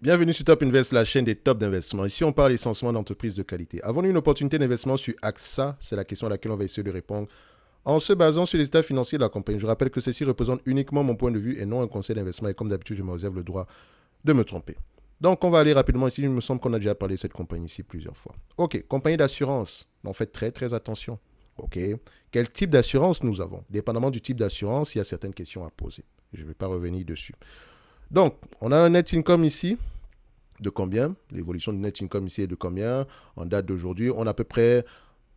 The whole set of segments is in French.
Bienvenue sur Top Invest, la chaîne des tops d'investissement. Ici, on parle essentiellement d'entreprises de qualité. Avons-nous une opportunité d'investissement sur AXA? C'est la question à laquelle on va essayer de répondre en se basant sur les états financiers de la compagnie. Je rappelle que ceci représente uniquement mon point de vue et non un conseil d'investissement. Et comme d'habitude, je me réserve le droit de me tromper. Donc, on va aller rapidement ici. Il me semble qu'on a déjà parlé de cette compagnie ici plusieurs fois. OK, compagnie d'assurance. Donc, faites très, très attention. OK, quel type d'assurance nous avons? Dépendamment du type d'assurance, il y a certaines questions à poser. Je ne vais pas revenir dessus. Donc, on a un net income ici de combien? L'évolution du net income ici est de combien? En date d'aujourd'hui, on a à peu près...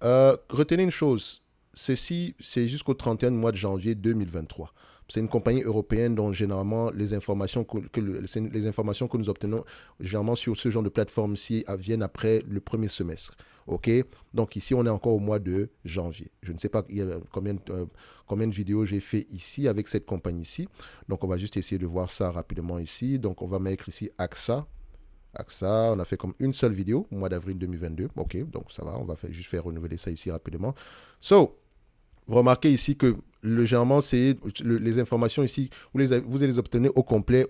retenez une chose, ceci, c'est jusqu'au 31 mois de janvier 2023. C'est une compagnie européenne dont généralement les informations les informations que nous obtenons généralement sur ce genre de plateforme-ci viennent après le premier semestre. OK? Donc ici, on est encore au mois de janvier. Je ne sais pas combien de vidéos j'ai fait ici avec cette compagnie-ci. Donc on va juste essayer de voir ça rapidement ici. Donc on va mettre ici AXA. AXA, on a fait comme une seule vidéo au mois d'avril 2022. OK, donc ça va, on va juste faire renouveler ça ici rapidement. So, vous remarquez ici que généralement, c'est les informations ici, vous allez les obtenir au complet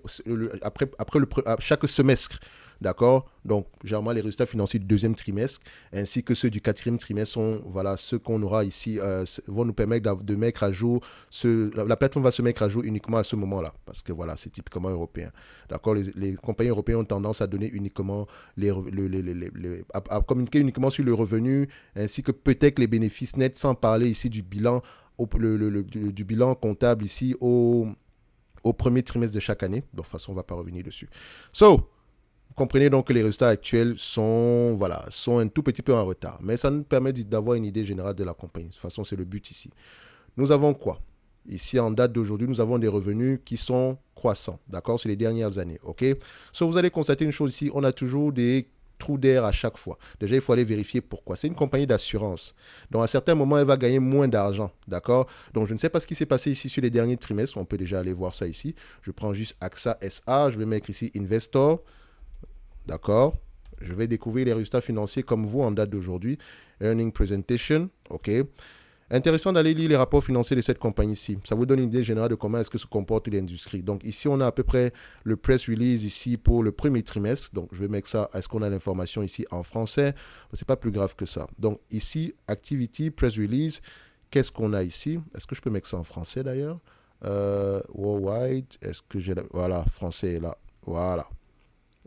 après chaque semestre. D'accord? Donc, généralement, les résultats financiers du deuxième trimestre ainsi que ceux du quatrième trimestre sont, voilà, ceux qu'on aura ici, vont nous permettre de mettre à jour, la plateforme va se mettre à jour uniquement à ce moment-là, parce que voilà, c'est typiquement européen. D'accord? Les compagnies européennes ont tendance à donner uniquement à communiquer uniquement sur le revenu ainsi que peut-être les bénéfices nets, sans parler ici du bilan, du bilan comptable ici au premier trimestre de chaque année. De toute façon, on ne va pas revenir dessus. So, vous comprenez donc que les résultats actuels sont un tout petit peu en retard. Mais ça nous permet d'avoir une idée générale de la compagnie. De toute façon, c'est le but ici. Nous avons quoi? Ici, en date d'aujourd'hui, nous avons des revenus qui sont croissants, d'accord, sur les dernières années, ok? So, vous allez constater une chose ici, on a toujours des trous d'air à chaque fois. Déjà, il faut aller vérifier pourquoi. C'est une compagnie d'assurance. Donc, à certains moments, elle va gagner moins d'argent, d'accord? Donc, je ne sais pas ce qui s'est passé ici sur les derniers trimestres. On peut déjà aller voir ça ici. Je prends juste AXA SA. Je vais mettre ici Investor. D'accord? Je vais découvrir les résultats financiers comme vous en date d'aujourd'hui. Earning Presentation. OK. Intéressant d'aller lire les rapports financiers de cette compagnie-ci. Ça vous donne une idée générale de comment est-ce que se comporte l'industrie. Donc ici, on a à peu près le press release ici pour le premier trimestre. Donc je vais mettre ça. Est-ce qu'on a l'information ici en français? C'est pas plus grave que ça. Donc ici, Activity, press release. Qu'est-ce qu'on a ici? Est-ce que je peux mettre ça en français d'ailleurs? Worldwide. Est-ce que j'ai... Voilà, français est là. Voilà.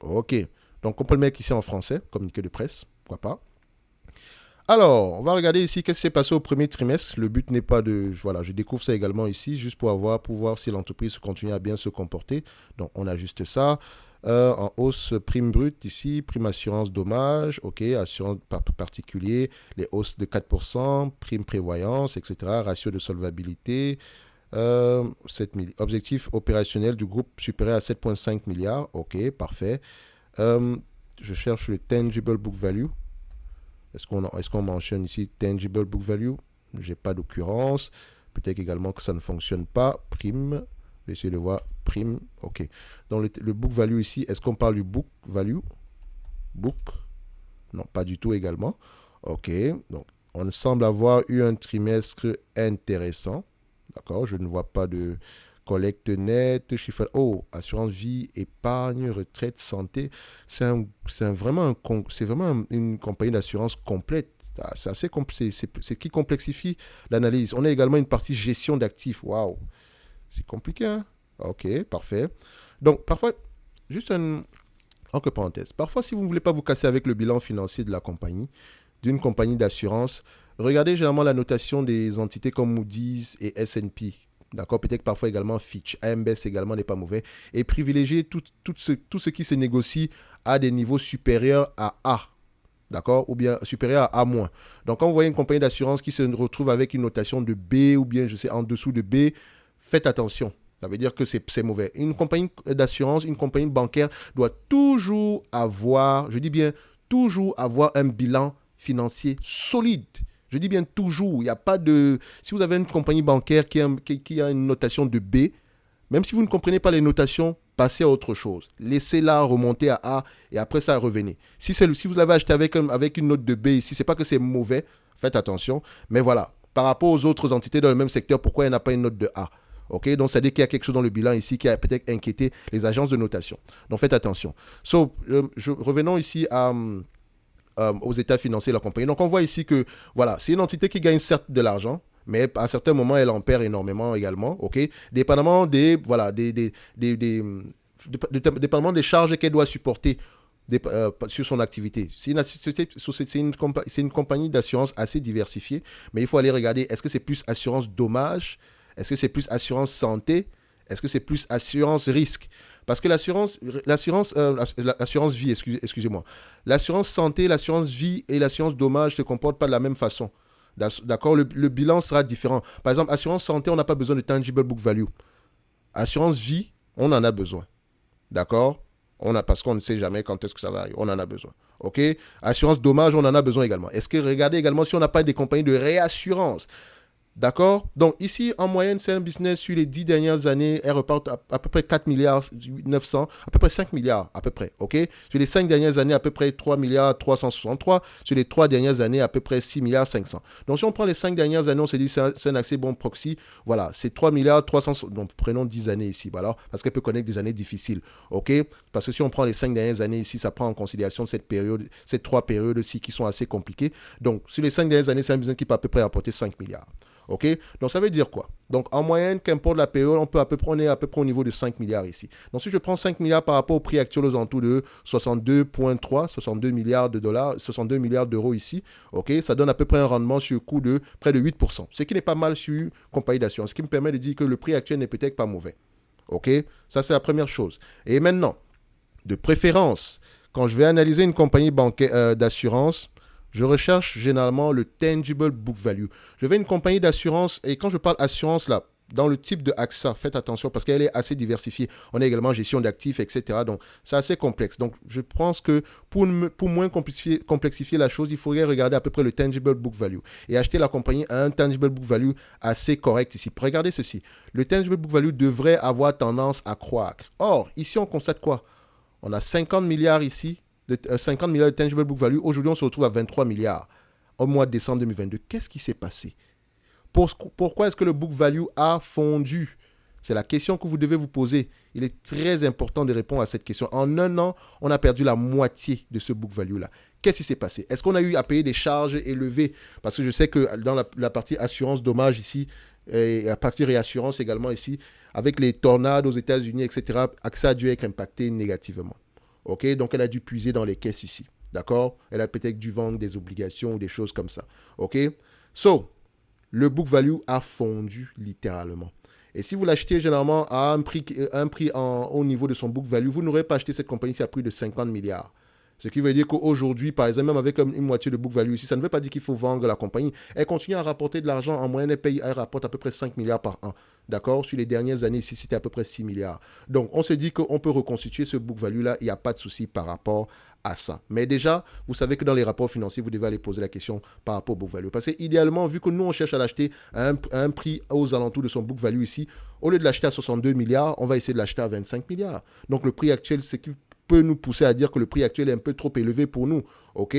OK. Donc, on peut le mettre ici en français, communiqué de presse, pourquoi pas. Alors, on va regarder ici qu'est-ce qui s'est passé au premier trimestre. Le but n'est pas de... Voilà, je découvre ça également ici, juste pour voir si l'entreprise continue à bien se comporter. Donc, on ajuste ça. En hausse, prime brute ici, prime assurance dommage, OK, assurance particulier, les hausses de 4%, prime prévoyance, etc., ratio de solvabilité, 7 objectif opérationnel du groupe supérieur à 7,5 milliards, OK, parfait. Je cherche le tangible book value. Est-ce qu'on mentionne ici tangible book value? Je n'ai pas d'occurrence. Peut-être également que ça ne fonctionne pas. Prime. Je vais essayer de voir. Prime. OK. Donc le book value ici, est-ce qu'on parle du book value? Book? Non, pas du tout également. OK. Donc on semble avoir eu un trimestre intéressant. D'accord. Je ne vois pas de... Collecte nette, chiffre... Oh, assurance vie, épargne, retraite, santé. C'est vraiment une compagnie d'assurance complète. C'est assez c'est qui complexifie l'analyse. On a également une partie gestion d'actifs. Waouh, c'est compliqué, hein? OK, parfait. Donc, parfois, juste entre parenthèses, parfois, si vous ne voulez pas vous casser avec le bilan financier de la compagnie, d'une compagnie d'assurance, regardez généralement la notation des entités comme Moody's et S&P. D'accord, peut-être parfois également Fitch, AM Best également n'est pas mauvais. Et privilégier tout ce qui se négocie à des niveaux supérieurs à A. D'accord, ou bien supérieur à A-. Donc quand vous voyez une compagnie d'assurance qui se retrouve avec une notation de B ou bien je sais en dessous de B, faites attention. Ça veut dire que c'est mauvais. Une compagnie d'assurance, une compagnie bancaire doit toujours avoir, je dis bien toujours avoir un bilan financier solide. Je dis bien toujours, il n'y a pas de... Si vous avez une compagnie bancaire qui a une notation de B, même si vous ne comprenez pas les notations, passez à autre chose. Laissez-la remonter à A et après ça, revenez. Si vous l'avez acheté avec une note de B ici, ce n'est pas que c'est mauvais, faites attention. Mais voilà, par rapport aux autres entités dans le même secteur, pourquoi il n'y a pas une note de A? OK? Donc, ça veut dire qu'il y a quelque chose dans le bilan ici qui a peut-être inquiété les agences de notation. Donc, faites attention. Revenons ici aux états financiers de la compagnie. Donc, on voit ici que, voilà, c'est une entité qui gagne certes de l'argent, mais à certains moments, elle en perd énormément également, OK? Dépendamment dépendamment des charges qu'elle doit supporter sur son activité. C'est une compagnie d'assurance assez diversifiée, mais il faut aller regarder, est-ce que c'est plus assurance dommage? Est-ce que c'est plus assurance santé? Est-ce que c'est plus assurance risque? Parce que l'assurance vie, excusez-moi, l'assurance santé, l'assurance vie et l'assurance dommage ne se comportent pas de la même façon. D'accord? Le bilan sera différent. Par exemple, assurance santé, on n'a pas besoin de tangible book value. Assurance vie, on en a besoin. D'accord? Parce qu'on ne sait jamais quand est-ce que ça va arriver. On en a besoin. OK? Assurance dommage, on en a besoin également. Est-ce que regardez également si on n'a pas des compagnies de réassurance? D'accord? Donc ici, en moyenne, c'est un business sur les 10 dernières années, elle reporte à peu près 4 milliards 900, à peu près 5 milliards à peu près, ok? Sur les 5 dernières années, à peu près 3 milliards 363, sur les 3 dernières années, à peu près 6 milliards 500. Donc si on prend les 5 dernières années, on se dit c'est un assez bon proxy, voilà, c'est 3 milliards 300, donc prenons 10 années ici, voilà, parce qu'elle peut connaître des années difficiles, ok? Parce que si on prend les 5 dernières années ici, ça prend en considération cette période, ces 3 périodes-ci qui sont assez compliquées. Donc sur les 5 dernières années, c'est un business qui peut à peu près apporter 5 milliards. OK? Donc, ça veut dire quoi? Donc, en moyenne, qu'importe la période, on est à peu près au niveau de 5 milliards ici. Donc, si je prends 5 milliards par rapport au prix actuel aux alentours de 62,3, 62 milliards de dollars, 62 milliards d'euros ici, OK? Ça donne à peu près un rendement sur le coût de près de 8%. Ce qui n'est pas mal sur une compagnie d'assurance. Ce qui me permet de dire que le prix actuel n'est peut-être pas mauvais. OK? Ça, c'est la première chose. Et maintenant, de préférence, quand je vais analyser une compagnie d'assurance, je recherche généralement le tangible book value. Je vais une compagnie d'assurance et quand je parle assurance là, dans le type de AXA, faites attention parce qu'elle est assez diversifiée. On a également gestion d'actifs, etc. Donc, c'est assez complexe. Donc, je pense que pour moins complexifier la chose, il faudrait regarder à peu près le tangible book value et acheter la compagnie à un tangible book value assez correct ici. Regardez ceci. Le tangible book value devrait avoir tendance à croître. Or, ici, on constate quoi? On a 50 milliards ici. 50 milliards de tangible book value. Aujourd'hui, on se retrouve à 23 milliards au mois de décembre 2022. Qu'est-ce qui s'est passé? Pourquoi est-ce que le book value a fondu? C'est la question que vous devez vous poser. Il est très important de répondre à cette question. En un an, on a perdu la moitié de ce book value-là. Qu'est-ce qui s'est passé? Est-ce qu'on a eu à payer des charges élevées? Parce que je sais que dans la partie assurance dommage ici, et la partie réassurance également ici, avec les tornades aux États-Unis, etc., AXA a dû être impacté négativement. OK? Donc, elle a dû puiser dans les caisses ici. D'accord? Elle a peut-être dû vendre des obligations ou des choses comme ça. OK? So, le book value a fondu littéralement. Et si vous l'achetez généralement à un prix au niveau de son book value, vous n'aurez pas acheté cette compagnie à prix de 50 milliards. Ce qui veut dire qu'aujourd'hui, par exemple, même avec une moitié de book value ici, ça ne veut pas dire qu'il faut vendre la compagnie. Elle continue à rapporter de l'argent. En moyenne, elle rapporte à peu près 5 milliards par an. D'accord? Sur les dernières années, ici, c'était à peu près 6 milliards. Donc, on se dit qu'on peut reconstituer ce book value-là. Il n'y a pas de souci par rapport à ça. Mais déjà, vous savez que dans les rapports financiers, vous devez aller poser la question par rapport au book value. Parce que idéalement, vu que nous, on cherche à l'acheter à un prix aux alentours de son book value ici, au lieu de l'acheter à 62 milliards, on va essayer de l'acheter à 25 milliards. Donc, le prix actuel, c'est qui peut nous pousser à dire que le prix actuel est un peu trop élevé pour nous. OK?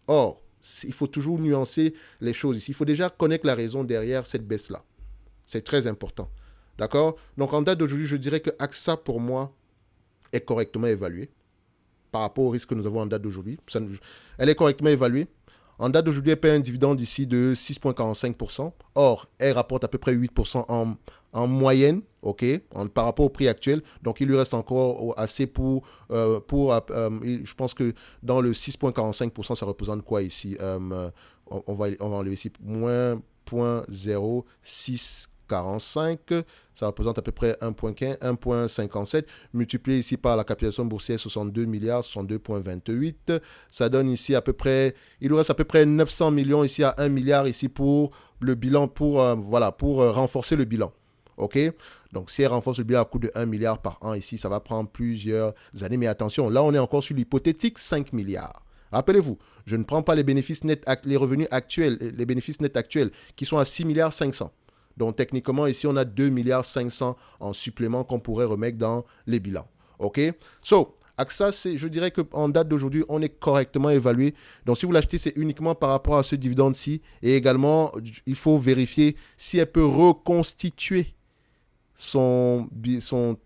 Or, il faut toujours nuancer les choses ici. Il faut déjà connaître la raison derrière cette baisse-là. C'est très important. D'accord? Donc, en date d'aujourd'hui, je dirais que AXA, pour moi, est correctement évaluée par rapport au risque que nous avons en date d'aujourd'hui. Elle est correctement évaluée. En date d'aujourd'hui, elle paie un dividende ici de 6,45%. Or, elle rapporte à peu près 8% en moyenne, OK, par rapport au prix actuel. Donc, il lui reste encore assez je pense que dans le 6,45%, ça représente quoi ici? On va enlever ici moins 0,0645, ça représente à peu près 1,15, 1,57, multiplié ici par la capitalisation boursière 62 milliards, 62,28, ça donne ici à peu près, il nous reste à peu près 900 millions ici à 1 milliard ici pour le bilan, pour renforcer le bilan. OK? Donc, si elle renforce le bilan à coût de 1 milliard par an ici, ça va prendre plusieurs années. Mais attention, là, on est encore sur l'hypothétique 5 milliards. Rappelez-vous, je ne prends pas les bénéfices nets, les revenus actuels, les bénéfices nets actuels qui sont à 6 milliards 500. Donc, techniquement, ici, on a 2 milliards 500 en supplément qu'on pourrait remettre dans les bilans. OK? So, AXA, je dirais qu'en date d'aujourd'hui, on est correctement évalué. Donc, si vous l'achetez, c'est uniquement par rapport à ce dividende-ci. Et également, il faut vérifier si elle peut reconstituer son bilan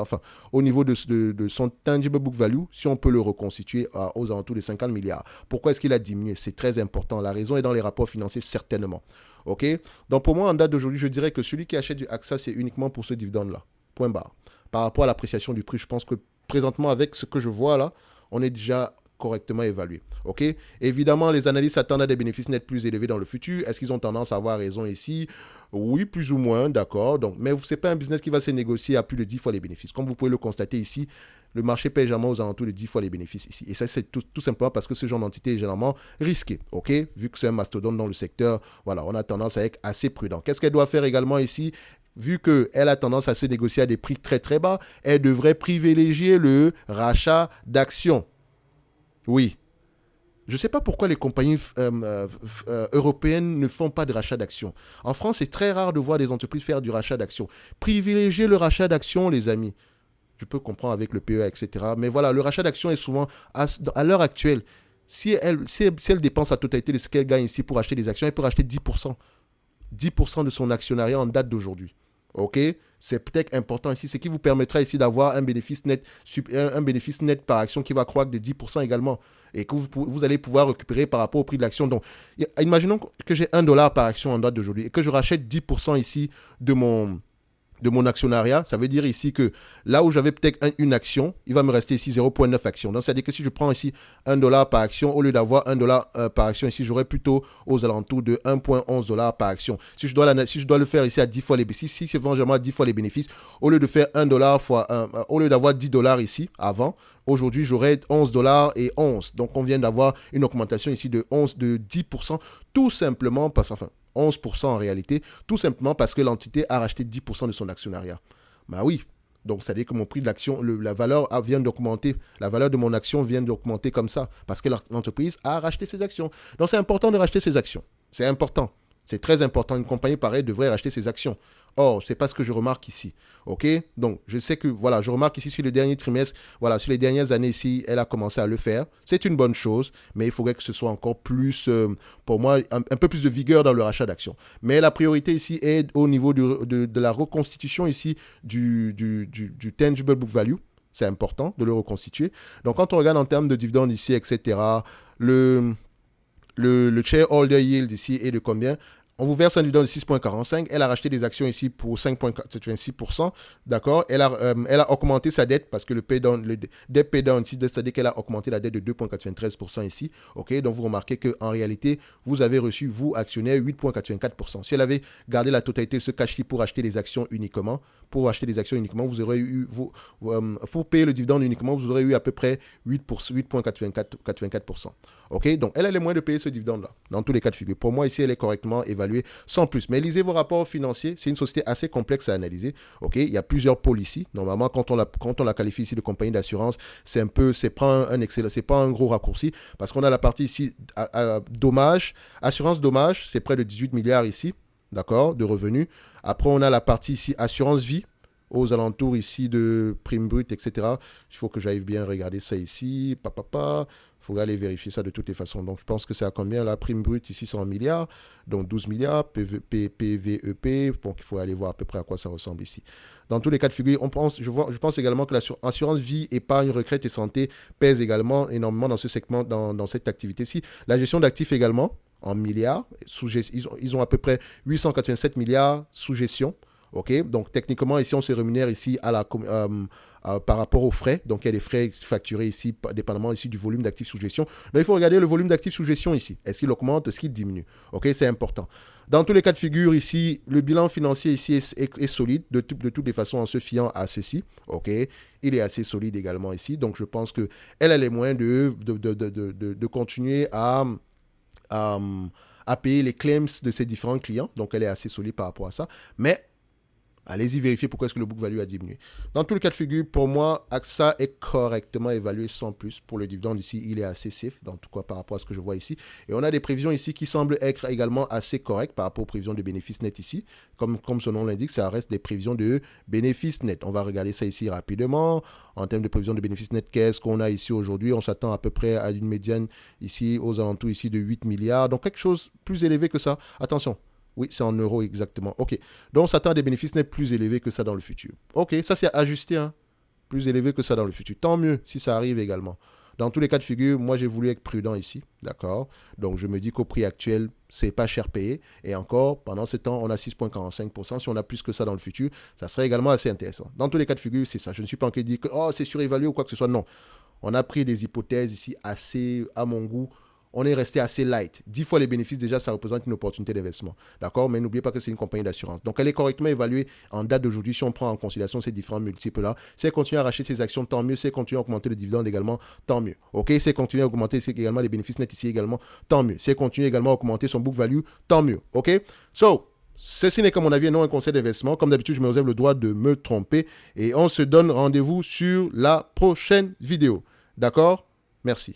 enfin, au niveau de son tangible book value, si on peut le reconstituer aux alentours de 50 milliards. Pourquoi est-ce qu'il a diminué? C'est très important. La raison est dans les rapports financiers, certainement. OK? Donc, pour moi, en date d'aujourd'hui, je dirais que celui qui achète du AXA, c'est uniquement pour ce dividende-là. Point barre. Par rapport à l'appréciation du prix, je pense que présentement, avec ce que je vois là, on est déjà correctement évalué. OK? Évidemment, les analystes s'attendent à des bénéfices nets plus élevés dans le futur. Est-ce qu'ils ont tendance à avoir raison ici? Oui, plus ou moins, d'accord. Donc, mais ce n'est pas un business qui va se négocier à plus de 10 fois les bénéfices. Comme vous pouvez le constater ici, le marché paye généralement aux alentours de 10 fois les bénéfices ici. Et ça, c'est tout simplement parce que ce genre d'entité est généralement risqué. OK? Vu que c'est un mastodonte dans le secteur, voilà, on a tendance à être assez prudent. Qu'est-ce qu'elle doit faire également ici? Vu qu'elle a tendance à se négocier à des prix très très bas, elle devrait privilégier le rachat d'actions. Oui. Je ne sais pas pourquoi les compagnies européennes ne font pas de rachat d'actions. En France, c'est très rare de voir des entreprises faire du rachat d'actions. Privilégiez le rachat d'actions, les amis. Je peux comprendre avec le PE, etc. Mais voilà, le rachat d'actions est souvent, à l'heure actuelle, si elle dépense la totalité de ce qu'elle gagne ici pour acheter des actions, elle peut racheter 10%. 10% de son actionnariat en date d'aujourd'hui. OK? C'est peut-être important ici, ce qui vous permettra ici d'avoir un bénéfice net par action qui va croître de 10% également et que vous allez pouvoir récupérer par rapport au prix de l'action. Donc, imaginons que j'ai $1 par action en date d'aujourd'hui et que je rachète 10% ici de mon actionnariat. Ça veut dire ici que là où j'avais peut-être une action, il va me rester ici 0,9 actions. Donc, c'est-à-dire que si je prends ici $1 par action, au lieu d'avoir $1 par action ici, j'aurai plutôt aux alentours de 1,11 $ par action. Si je dois le faire ici à 10 fois les bénéfices, si c'est vraiment à 10 fois les bénéfices, au lieu de faire $1 fois au lieu d'avoir $10 ici avant, aujourd'hui, j'aurai $11,11. Donc, on vient d'avoir une augmentation ici de 10%, tout simplement parce, enfin, 11% en réalité, tout simplement parce que l'entité a racheté 10% de son actionnariat. Bah oui, donc c'est-à-dire que mon prix de l'action, la valeur vient d'augmenter, la valeur de mon action vient d'augmenter comme ça, parce que l'entreprise a racheté ses actions. Donc c'est important de racheter ses actions, c'est important. C'est très important. Une compagnie pareille devrait racheter ses actions. Or, ce n'est pas ce que je remarque ici. OK? Donc, je sais que, voilà, je remarque ici sur le dernier trimestre, voilà, sur les dernières années ici, elle a commencé à le faire. C'est une bonne chose, mais il faudrait que ce soit encore plus, pour moi, un peu plus de vigueur dans le rachat d'actions. Mais la priorité ici est au niveau de la reconstitution ici du tangible book value. C'est important de le reconstituer. Donc, quand on regarde en termes de dividendes ici, etc., le shareholder yield ici est de combien? On vous verse un dividende de 6,45. Elle a racheté des actions ici pour 5,86%. D'accord? Elle a augmenté sa dette parce que le debt pay down ici, c'est-à-dire qu'elle a augmenté la dette de 2,93% ici. OK? Donc, vous remarquez qu'en réalité, vous avez reçu, vous, actionnaire, 8,84%. Si elle avait gardé la totalité de ce cash-ci pour acheter des actions uniquement, vous aurez eu, pour payer le dividende uniquement, vous aurez eu à peu près 8,84%. OK? Donc, elle a les moyens de payer ce dividende-là, dans tous les cas de figure. Pour moi, ici, elle est correctement évaluée sans plus. Mais lisez vos rapports financiers. C'est une société assez complexe à analyser. OK? Il y a plusieurs pôles ici. Normalement, quand on la qualifie ici de compagnie d'assurance, c'est pas un gros raccourci parce qu'on a la partie ici, dommage, assurance dommage, c'est près de 18 milliards ici, d'accord, de revenus. Après, on a la partie ici, assurance vie, aux alentours ici de prime brute, etc. Il faut que j'aille bien regarder ça ici. Il faudrait aller vérifier ça de toutes les façons. Donc, je pense que c'est à combien la prime brute ici, c'est en milliards. Donc, 12 milliards, PVEP. Donc, il faut aller voir à peu près à quoi ça ressemble ici. Dans tous les cas de figure, je pense également que l'assurance vie, épargne, retraite et santé pèse également énormément dans ce segment, dans cette activité-ci. La gestion d'actifs également, en milliards. Ils ont à peu près 887 milliards sous gestion. OK? Donc, techniquement, ici, on se rémunère ici par rapport aux frais. Donc, il y a des frais facturés ici, dépendamment ici du volume d'actifs sous gestion. Donc, il faut regarder le volume d'actifs sous gestion ici. Est-ce qu'il augmente? Est-ce qu'il diminue? OK? C'est important. Dans tous les cas de figure ici, le bilan financier ici est solide de toutes les façons en se fiant à ceci. OK? Il est assez solide également ici. Donc, je pense qu'elle a les moyens de continuer à payer les claims de ses différents clients. Donc, elle est assez solide par rapport à ça. Mais allez-y vérifier pourquoi est-ce que le book value a diminué. Dans tous les cas de figure, pour moi, AXA est correctement évalué sans plus. Pour le dividende ici, il est assez safe, dans tout cas par rapport à ce que je vois ici. Et on a des prévisions ici qui semblent être également assez correctes par rapport aux prévisions de bénéfices nets ici. Comme son nom l'indique, ça reste des prévisions de bénéfices nets. On va regarder ça ici rapidement. En termes de prévisions de bénéfices nets, qu'est-ce qu'on a ici aujourd'hui? On s'attend à peu près à une médiane ici, aux alentours ici de 8 milliards. Donc quelque chose plus élevé que ça. Attention. Oui, c'est en euros exactement. OK. Donc, on s'attend à des bénéfices nets plus élevés que ça dans le futur. OK, ça c'est ajusté, hein. Plus élevé que ça dans le futur. Tant mieux si ça arrive également. Dans tous les cas de figure, moi j'ai voulu être prudent ici, d'accord? Donc je me dis qu'au prix actuel, c'est pas cher payé. Et encore, pendant ce temps, on a 6,45%. Si on a plus que ça dans le futur, ça serait également assez intéressant. Dans tous les cas de figure, c'est ça. Je ne suis pas en train de dire que oh, c'est surévalué ou quoi que ce soit. Non. On a pris des hypothèses ici assez, à mon goût, on est resté assez light. 10 fois les bénéfices, déjà, ça représente une opportunité d'investissement. D'accord? Mais n'oubliez pas que c'est une compagnie d'assurance. Donc, elle est correctement évaluée en date d'aujourd'hui si on prend en considération ces différents multiples-là. Si elle continue à racheter ses actions, tant mieux. Si elle continue à augmenter le dividende également, tant mieux. OK? Si elle continue à augmenter également les bénéfices nets ici également, tant mieux. Si elle continue également à augmenter son book value, tant mieux. OK? So, ceci n'est qu'à mon avis non un conseil d'investissement. Comme d'habitude, je me réserve le droit de me tromper. Et on se donne rendez-vous sur la prochaine vidéo. D'accord? Merci.